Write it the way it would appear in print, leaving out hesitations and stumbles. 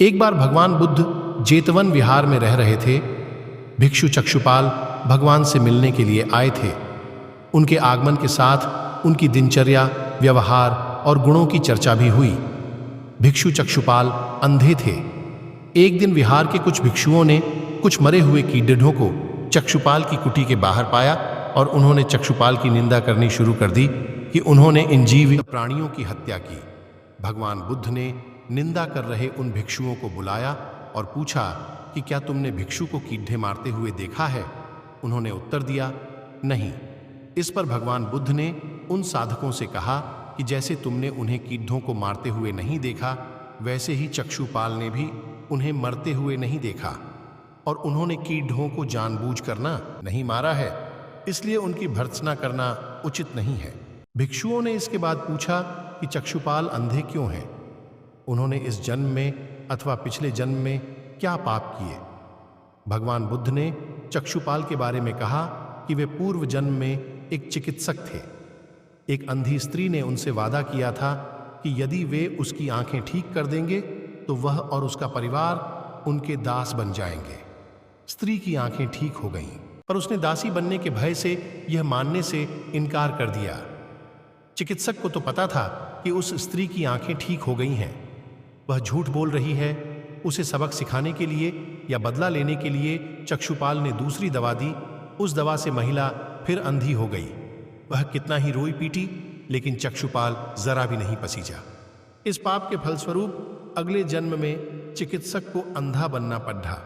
एक बार भगवान बुद्ध जेतवन विहार में रह रहे थे। भिक्षु चक्षुपाल भगवान से मिलने के लिए आए थे। उनके आगमन के साथ उनकी दिनचर्या, व्यवहार और गुणों की चर्चा भी हुई। भिक्षु चक्षुपाल अंधे थे। एक दिन विहार के कुछ भिक्षुओं ने कुछ मरे हुए कीड़ों को चक्षुपाल की कुटी के बाहर पाया और उन्होंने चक्षुपाल की निंदा करनी शुरू कर दी कि उन्होंने इन जीवित प्राणियों की हत्या की। भगवान बुद्ध ने निंदा कर रहे उन भिक्षुओं को बुलाया और पूछा कि क्या तुमने भिक्षु को कीड़े मारते हुए देखा है? उन्होंने उत्तर दिया, नहीं। इस पर भगवान बुद्ध ने उन साधकों से कहा कि जैसे तुमने उन्हें कीड़ों को मारते हुए नहीं देखा, वैसे ही चक्षुपाल ने भी उन्हें मरते हुए नहीं देखा और उन्होंने कीड़ों को जानबूझकर नहीं मारा है, इसलिए उनकी भर्त्सना करना उचित नहीं है। भिक्षुओं ने इसके बाद पूछा कि चक्षुपाल अंधे क्यों हैं? उन्होंने इस जन्म में अथवा पिछले जन्म में क्या पाप किए? भगवान बुद्ध ने चक्षुपाल के बारे में कहा कि वे पूर्व जन्म में एक चिकित्सक थे। एक अंधी स्त्री ने उनसे वादा किया था कि यदि वे उसकी आंखें ठीक कर देंगे तो वह और उसका परिवार उनके दास बन जाएंगे। स्त्री की आंखें ठीक हो गईं, पर उसने दासी बनने के भय से यह मानने से इनकार कर दिया। चिकित्सक को तो पता था कि उस स्त्री की आंखें ठीक हो गई हैं। वह झूठ बोल रही है। उसे सबक सिखाने के लिए या बदला लेने के लिए चक्षुपाल ने दूसरी दवा दी। उस दवा से महिला फिर अंधी हो गई। वह कितना ही रोई पीटी, लेकिन चक्षुपाल जरा भी नहीं पसीजा। इस पाप के फलस्वरूप अगले जन्म में चिकित्सक को अंधा बनना पड़ा।